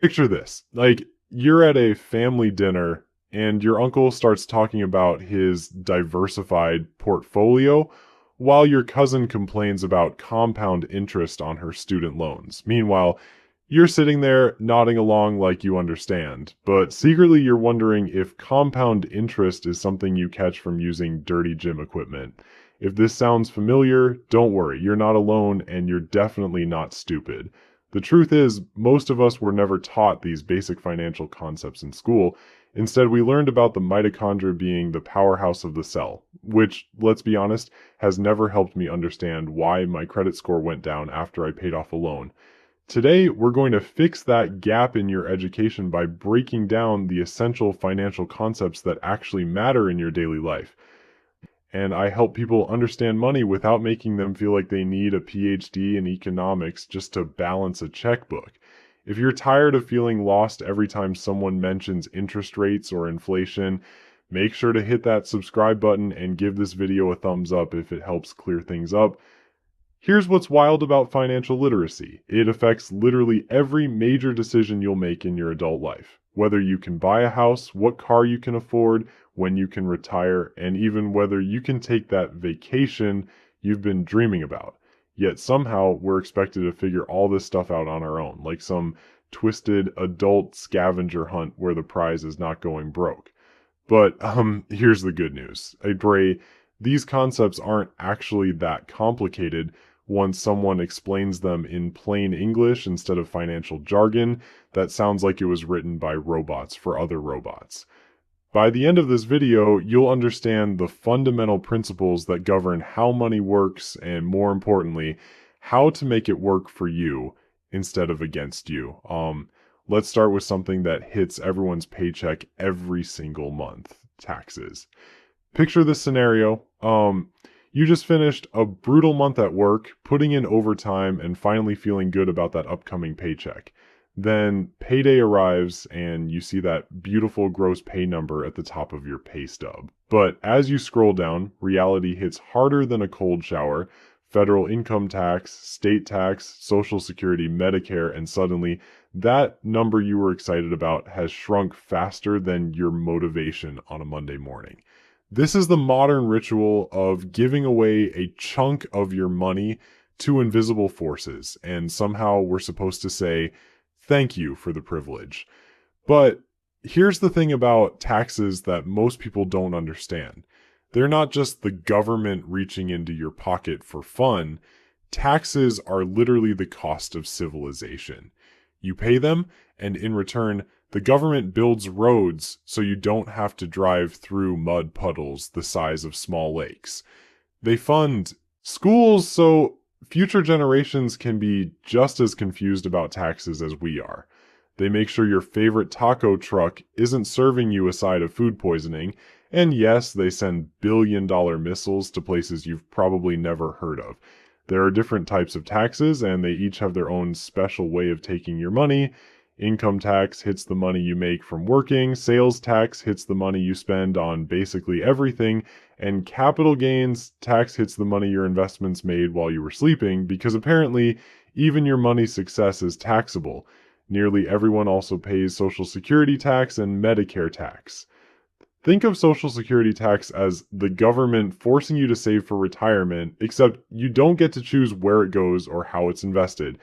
Picture this. Like, you're at a family dinner and your uncle starts talking about his diversified portfolio while your cousin complains about compound interest on her student loans. Meanwhile, you're sitting there nodding along like you understand, but secretly you're wondering if compound interest is something you catch from using dirty gym equipment. If this sounds familiar, don't worry, you're not alone and you're definitely not stupid. The truth is, most of us were never taught these basic financial concepts in school. Instead, we learned about the mitochondria being the powerhouse of the cell, which, let's be honest, has never helped me understand why my credit score went down after I paid off a loan. Today, we're going to fix that gap in your education by breaking down the essential financial concepts that actually matter in your daily life. And I help people understand money without making them feel like they need a PhD in economics just to balance a checkbook. If you're tired of feeling lost every time someone mentions interest rates or inflation, make sure to hit that subscribe button and give this video a thumbs up if it helps clear things up. Here's what's wild about financial literacy. It affects literally every major decision you'll make in your adult life. Whether you can buy a house, what car you can afford, when you can retire, and even whether you can take that vacation you've been dreaming about. Yet somehow we're expected to figure all this stuff out on our own, like some twisted adult scavenger hunt where the prize is not going broke. But here's the good news. I pray these concepts aren't actually that complicated once someone explains them in plain English instead of financial jargon that sounds like it was written by robots for other robots. By the end of this video, you'll understand the fundamental principles that govern how money works and, more importantly, how to make it work for you instead of against you. Let's start with something that hits everyone's paycheck every single month: taxes. Picture this scenario. You just finished a brutal month at work, putting in overtime and finally feeling good about that upcoming paycheck. Then payday arrives and you see that beautiful gross pay number at the top of your pay stub. But as you scroll down, reality hits harder than a cold shower. Federal income tax, state tax, Social Security, Medicare, and suddenly that number you were excited about has shrunk faster than your motivation on a Monday morning. This is the modern ritual of giving away a chunk of your money to invisible forces, and somehow we're supposed to say, thank you for the privilege. But here's the thing about taxes that most people don't understand. They're not just the government reaching into your pocket for fun. Taxes are literally the cost of civilization. You pay them, and in return, the government builds roads so you don't have to drive through mud puddles the size of small lakes. They fund schools so future generations can be just as confused about taxes as we are. They make sure your favorite taco truck isn't serving you a side of food poisoning, and yes, they send billion-dollar missiles to places you've probably never heard of. There are different types of taxes, and they each have their own special way of taking your money. Income tax hits the money you make from working, sales tax hits the money you spend on basically everything, and capital gains tax hits the money your investments made while you were sleeping, because apparently even your money's success is taxable. Nearly everyone also pays Social Security tax and Medicare tax. Think of Social Security tax as the government forcing you to save for retirement, except you don't get to choose where it goes or how it's invested.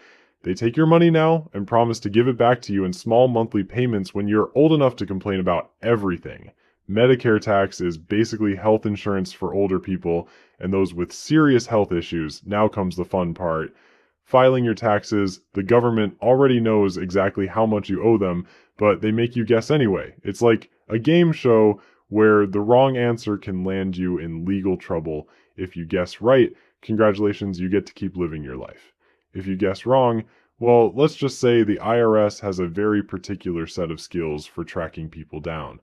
They take your money now and promise to give it back to you in small monthly payments when you're old enough to complain about everything. Medicare tax is basically health insurance for older people and those with serious health issues. Now comes the fun part. Filing your taxes, the government already knows exactly how much you owe them, but they make you guess anyway. It's like a game show where the wrong answer can land you in legal trouble. If you guess right, congratulations, you get to keep living your life. If you guess wrong, well, let's just say the IRS has a very particular set of skills for tracking people down.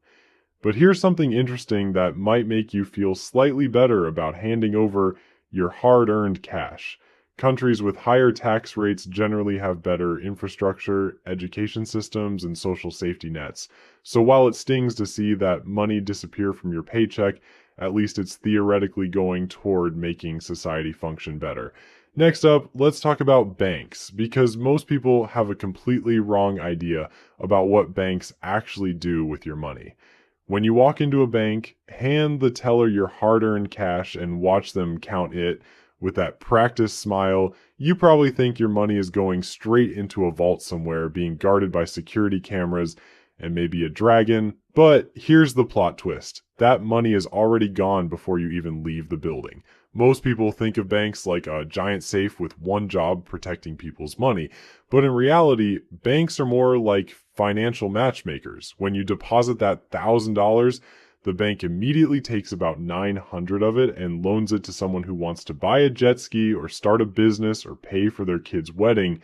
But here's something interesting that might make you feel slightly better about handing over your hard-earned cash. Countries with higher tax rates generally have better infrastructure, education systems, and social safety nets. So while it stings to see that money disappear from your paycheck, at least it's theoretically going toward making society function better. Next up, let's talk about banks, because most people have a completely wrong idea about what banks actually do with your money. When you walk into a bank, hand the teller your hard-earned cash and watch them count it with that practiced smile. You probably think your money is going straight into a vault somewhere, being guarded by security cameras and maybe a dragon. But here's the plot twist. That money is already gone before you even leave the building. Most people think of banks like a giant safe with one job protecting people's money. But in reality, banks are more like financial matchmakers. When you deposit that $1,000, the bank immediately takes about 900 of it and loans it to someone who wants to buy a jet ski or start a business or pay for their kid's wedding.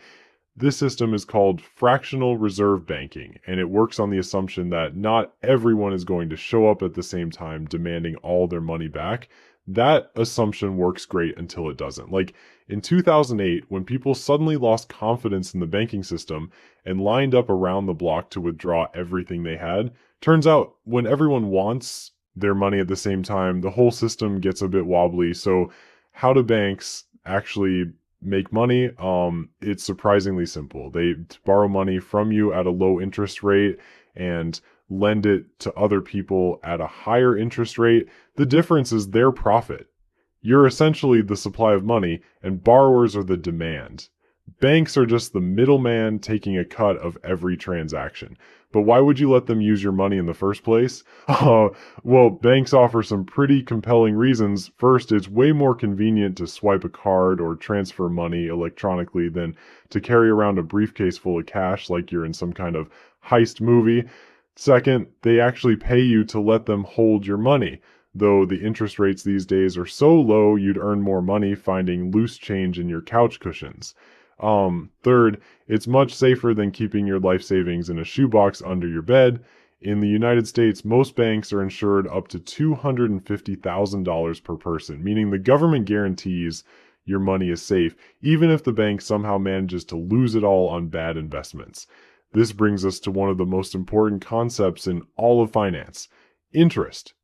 This system is called fractional reserve banking, and it works on the assumption that not everyone is going to show up at the same time demanding all their money back. That assumption works great until it doesn't. Like in 2008, when people suddenly lost confidence in the banking system and lined up around the block to withdraw everything they had, turns out when everyone wants their money at the same time, the whole system gets a bit wobbly. So how do banks actually make money? It's surprisingly simple. They borrow money from you at a low interest rate and lend it to other people at a higher interest rate. The difference is their profit. You're essentially the supply of money, and borrowers are the demand. Banks are just the middleman taking a cut of every transaction. But why would you let them use your money in the first place? Well, banks offer some pretty compelling reasons. First, it's way more convenient to swipe a card or transfer money electronically than to carry around a briefcase full of cash like you're in some kind of heist movie. Second, they actually pay you to let them hold your money, though the interest rates these days are so low you'd earn more money finding loose change in your couch cushions. Third, it's much safer than keeping your life savings in a shoebox under your bed. In the United States, most banks are insured up to $250,000 per person, meaning the government guarantees your money is safe, even if the bank somehow manages to lose it all on bad investments. This brings us to one of the most important concepts in all of finance: interest.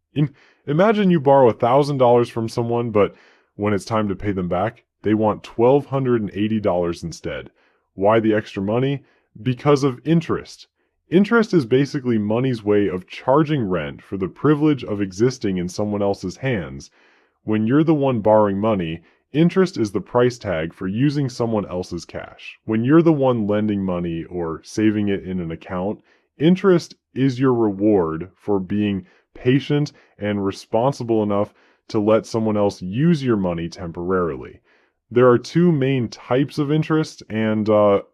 Imagine you borrow $1,000 from someone, but when it's time to pay them back, they want $1,280 instead. Why the extra money? Because of interest. Interest is basically money's way of charging rent for the privilege of existing in someone else's hands. When you're the one borrowing money, interest is the price tag for using someone else's cash. When you're the one lending money or saving it in an account, interest is your reward for being patient and responsible enough to let someone else use your money temporarily. There are two main types of interest, and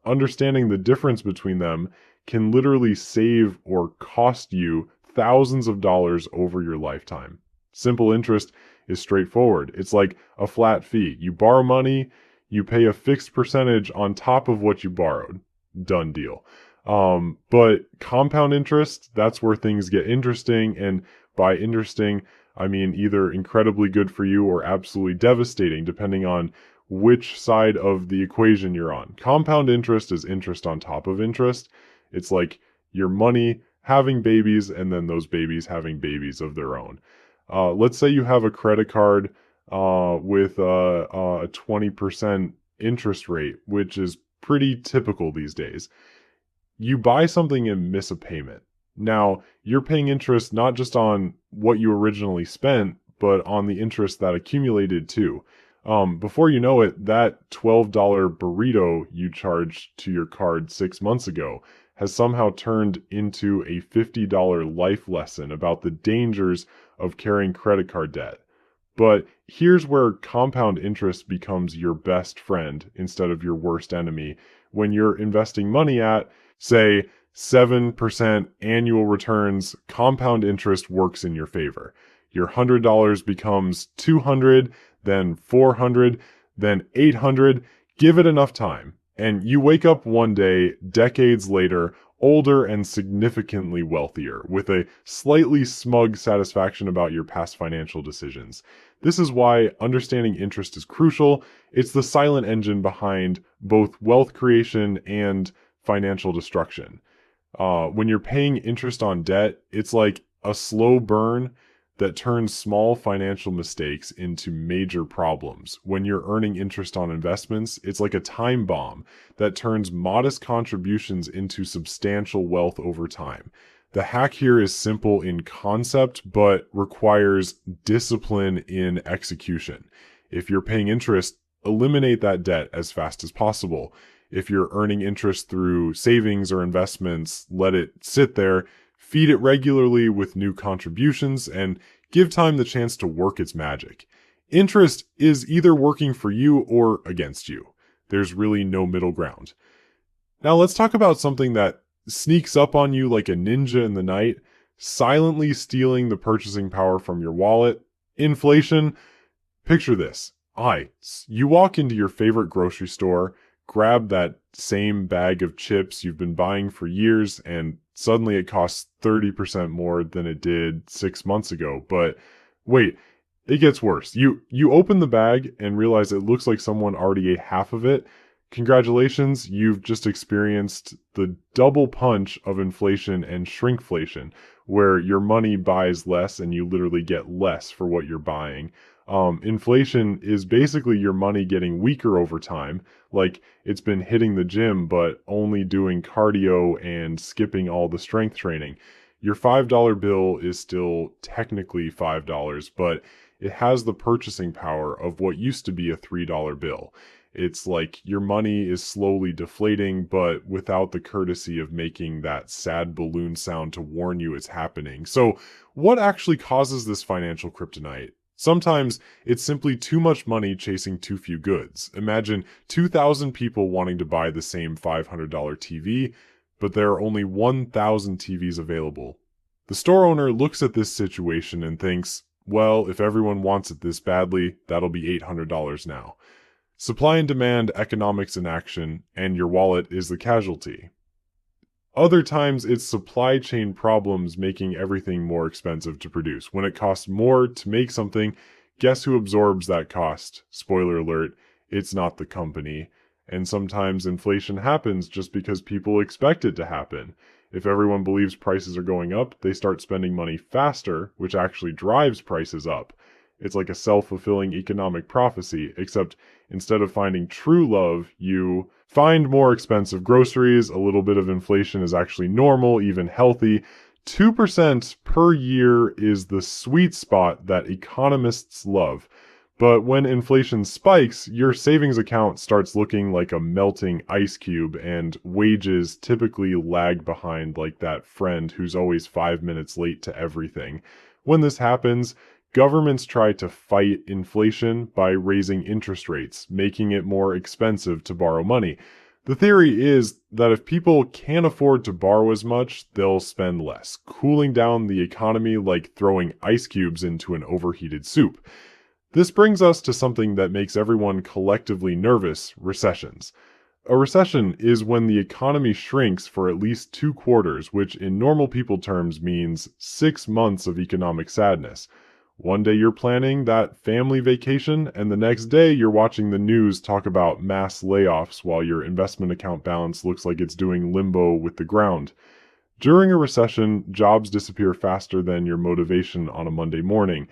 understanding the difference between them can literally save or cost you thousands of dollars over your lifetime. Simple interest is straightforward. It's like a flat fee. You borrow money, you pay a fixed percentage on top of what you borrowed. Done deal. But compound interest, that's where things get interesting, and by interesting, I mean either incredibly good for you or absolutely devastating, depending on which side of the equation you're on. Compound interest is interest on top of interest. It's like your money having babies and then those babies having babies of their own. Let's say you have a credit card with a 20% interest rate, which is pretty typical these days. You buy something and miss a payment. Now, you're paying interest not just on what you originally spent, but on the interest that accumulated too. Before you know it, that $12 burrito you charged to your card 6 months ago has somehow turned into a $50 life lesson about the dangers of carrying credit card debt. But here's where compound interest becomes your best friend instead of your worst enemy. When you're investing money at, say, 7% annual returns, compound interest works in your favor. Your $100 becomes $200, then $400, then $800. Give it enough time, and you wake up one day, decades later, older and significantly wealthier, with a slightly smug satisfaction about your past financial decisions. This is why understanding interest is crucial. It's the silent engine behind both wealth creation and financial destruction. When you're paying interest on debt, it's like a slow burn that turns small financial mistakes into major problems. When you're earning interest on investments, it's like a time bomb that turns modest contributions into substantial wealth over time. The hack here is simple in concept, but requires discipline in execution. If you're paying interest, eliminate that debt as fast as possible. If you're earning interest through savings or investments, let it sit there, feed it regularly with new contributions, and give time the chance to work its magic. Interest is either working for you or against you. There's really no middle ground. Now let's talk about something that sneaks up on you like a ninja in the night, silently stealing the purchasing power from your wallet. Inflation. Picture this. You walk into your favorite grocery store, grab that same bag of chips you've been buying for years, and suddenly it costs 30% more than it did 6 months ago. But wait, it gets worse. You open the bag and realize it looks like someone already ate half of it. Congratulations, you've just experienced the double punch of inflation and shrinkflation, where your money buys less and you literally get less for what you're buying. Inflation is basically your money getting weaker over time, like it's been hitting the gym but only doing cardio and skipping all the strength training. Your $5 bill is still technically $5, but it has the purchasing power of what used to be a $3 bill. It's like your money is slowly deflating, but without the courtesy of making that sad balloon sound to warn you it's happening. So, what actually causes this financial kryptonite? Sometimes it's simply too much money chasing too few goods. Imagine 2,000 people wanting to buy the same $500 TV, but there are only 1,000 TVs available. The store owner looks at this situation and thinks, well, if everyone wants it this badly, that'll be $800 now. Supply and demand, economics in action, and your wallet is the casualty. Other times, it's supply chain problems making everything more expensive to produce. When it costs more to make something, guess who absorbs that cost? Spoiler alert, it's not the company. And sometimes inflation happens just because people expect it to happen. If everyone believes prices are going up, they start spending money faster, which actually drives prices up. It's like a self-fulfilling economic prophecy, except instead of finding true love, you find more expensive groceries. A little bit of inflation is actually normal, even healthy. 2% per year is the sweet spot that economists love. But when inflation spikes, your savings account starts looking like a melting ice cube, and wages typically lag behind like that friend who's always 5 minutes late to everything. When this happens, governments try to fight inflation by raising interest rates, making it more expensive to borrow money. The theory is that if people can't afford to borrow as much, they'll spend less, cooling down the economy like throwing ice cubes into an overheated soup. This brings us to something that makes everyone collectively nervous: recessions. A recession is when the economy shrinks for at least 2 quarters, which in normal people terms means 6 months of economic sadness. One day you're planning that family vacation, and the next day you're watching the news talk about mass layoffs while your investment account balance looks like it's doing limbo with the ground. During a recession, jobs disappear faster than your motivation on a Monday morning.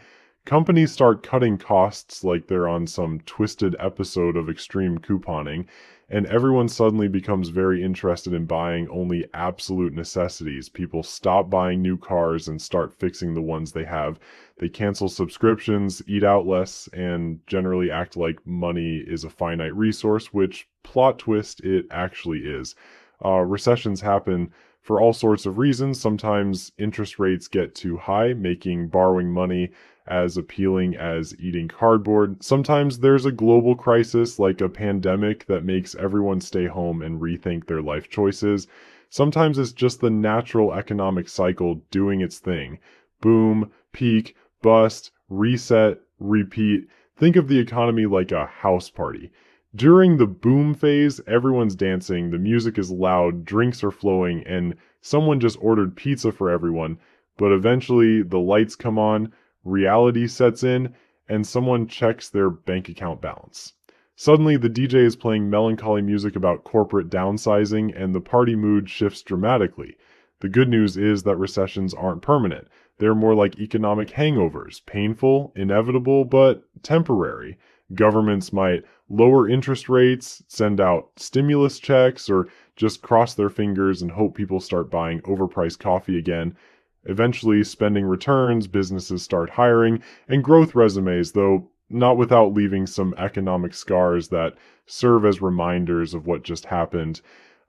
Companies start cutting costs like they're on some twisted episode of extreme couponing, and everyone suddenly becomes very interested in buying only absolute necessities. People stop buying new cars and start fixing the ones they have. They cancel subscriptions, eat out less, and generally act like money is a finite resource, which, plot twist, it actually is. Recessions happen for all sorts of reasons. Sometimes interest rates get too high, making borrowing money as appealing as eating cardboard. Sometimes there's a global crisis like a pandemic that makes everyone stay home and rethink their life choices. Sometimes it's just the natural economic cycle doing its thing. Boom, peak, bust, reset, repeat. Think of the economy like a house party. During the boom phase, everyone's dancing, the music is loud, drinks are flowing, and someone just ordered pizza for everyone. But eventually the lights come on, reality sets in, and someone checks their bank account balance. Suddenly, the DJ is playing melancholy music about corporate downsizing, and the party mood shifts dramatically. The good news is that recessions aren't permanent. They're more like economic hangovers, painful, inevitable, but temporary. Governments might lower interest rates, send out stimulus checks, or just cross their fingers and hope people start buying overpriced coffee again. Eventually, spending returns, businesses start hiring, and growth resumes, though not without leaving some economic scars that serve as reminders of what just happened.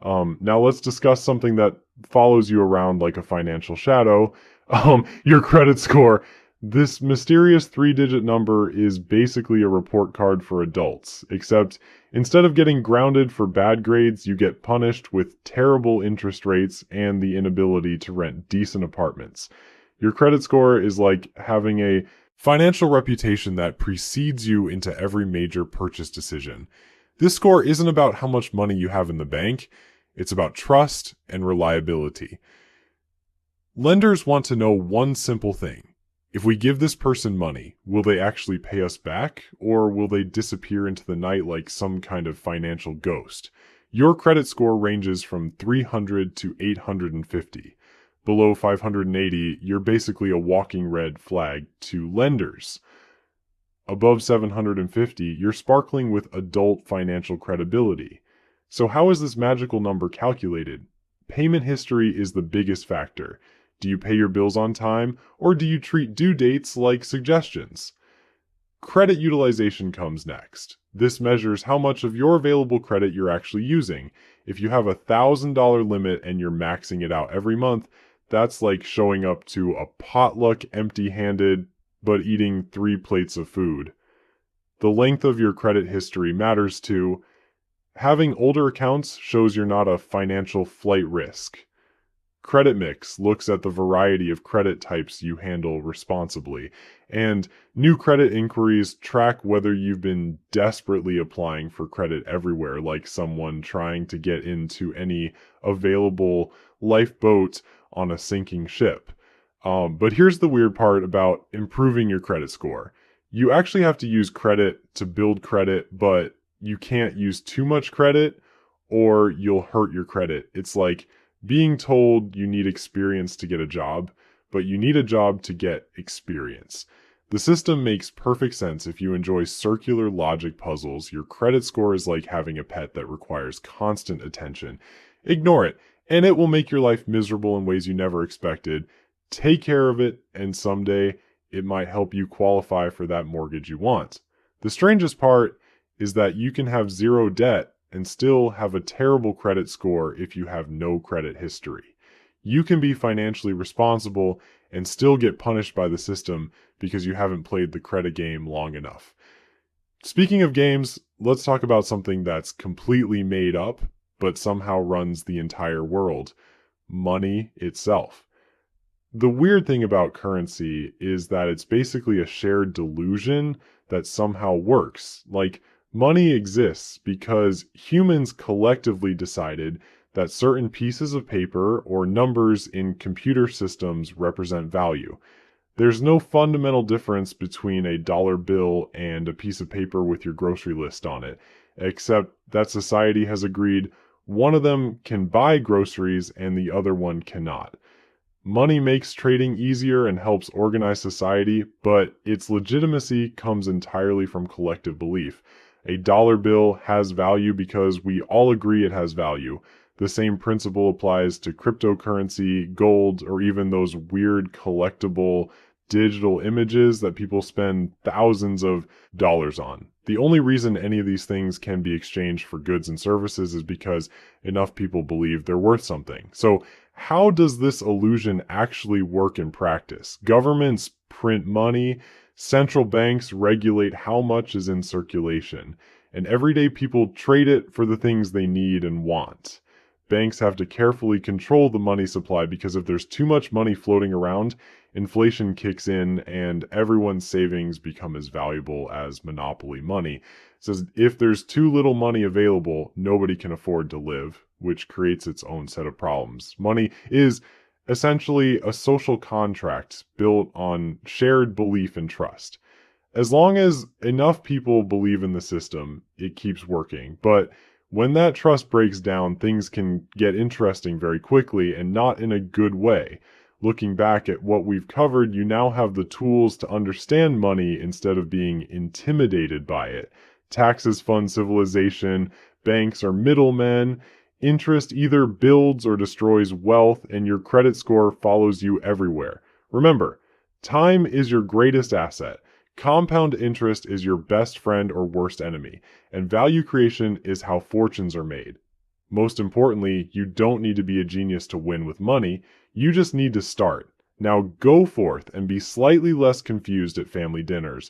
Now, let's discuss something that follows you around like a financial shadow, your credit score. This mysterious 3-digit number is basically a report card for adults, except instead of getting grounded for bad grades, you get punished with terrible interest rates and the inability to rent decent apartments. Your credit score is like having a financial reputation that precedes you into every major purchase decision. This score isn't about how much money you have in the bank, it's about trust and reliability. Lenders want to know one simple thing. If we give this person money, will they actually pay us back, or will they disappear into the night like some kind of financial ghost? Your credit score ranges from 300 to 850. Below 580, you're basically a walking red flag to lenders. Above 750, you're sparkling with adult financial credibility. So how is this magical number calculated? Payment history is the biggest factor. Do you pay your bills on time, or do you treat due dates like suggestions? Credit utilization comes next. This measures how much of your available credit you're actually using. If you have a $1,000 limit and you're maxing it out every month, that's like showing up to a potluck empty-handed, but eating 3 plates of food. The length of your credit history matters too. Having older accounts shows you're not a financial flight risk. Credit Mix looks at the variety of credit types you handle responsibly, and new credit inquiries track whether you've been desperately applying for credit everywhere, like someone trying to get into any available lifeboat on a sinking ship. But here's the weird part about improving your credit score. You actually have to use credit to build credit, but you can't use too much credit or you'll hurt your credit. It's like being told you need experience to get a job, but you need a job to get experience. The system makes perfect sense if you enjoy circular logic puzzles. Your credit score is like having a pet that requires constant attention. Ignore it, and it will make your life miserable in ways you never expected. Take care of it, and someday it might help you qualify for that mortgage you want. The strangest part is that you can have zero debt and still have a terrible credit score if you have no credit history. You can be financially responsible and still get punished by the system because you haven't played the credit game long enough. Speaking of games, let's talk about something that's completely made up, but somehow runs the entire world: money itself. The weird thing about currency is that it's basically a shared delusion that somehow works. Like, money exists because humans collectively decided that certain pieces of paper or numbers in computer systems represent value. There's no fundamental difference between a dollar bill and a piece of paper with your grocery list on it, except that society has agreed one of them can buy groceries and the other one cannot. Money makes trading easier and helps organize society, but its legitimacy comes entirely from collective belief. A dollar bill has value because we all agree it has value. The same principle applies to cryptocurrency, gold, or even those weird collectible digital images that people spend thousands of dollars on. The only reason any of these things can be exchanged for goods and services is because enough people believe they're worth something. So, how does this illusion actually work in practice? Governments print money, central banks regulate how much is in circulation, and everyday people trade it for the things they need and want. Banks have to carefully control the money supply because if there's too much money floating around, inflation kicks in and everyone's savings become as valuable as monopoly money. It says if there's too little money available, nobody can afford to live, which creates its own set of problems. Money is essentially a social contract built on shared belief and trust. As long as enough people believe in the system, it keeps working. But when that trust breaks down, things can get interesting very quickly and not in a good way. Looking back at what we've covered, you now have the tools to understand money instead of being intimidated by it. Taxes fund civilization, banks are middlemen, interest either builds or destroys wealth, and your credit score follows you everywhere. Remember, time is your greatest asset. Compound interest is your best friend or worst enemy, and value creation is how fortunes are made. Most importantly, you don't need to be a genius to win with money, you just need to start. Now go forth and be slightly less confused at family dinners.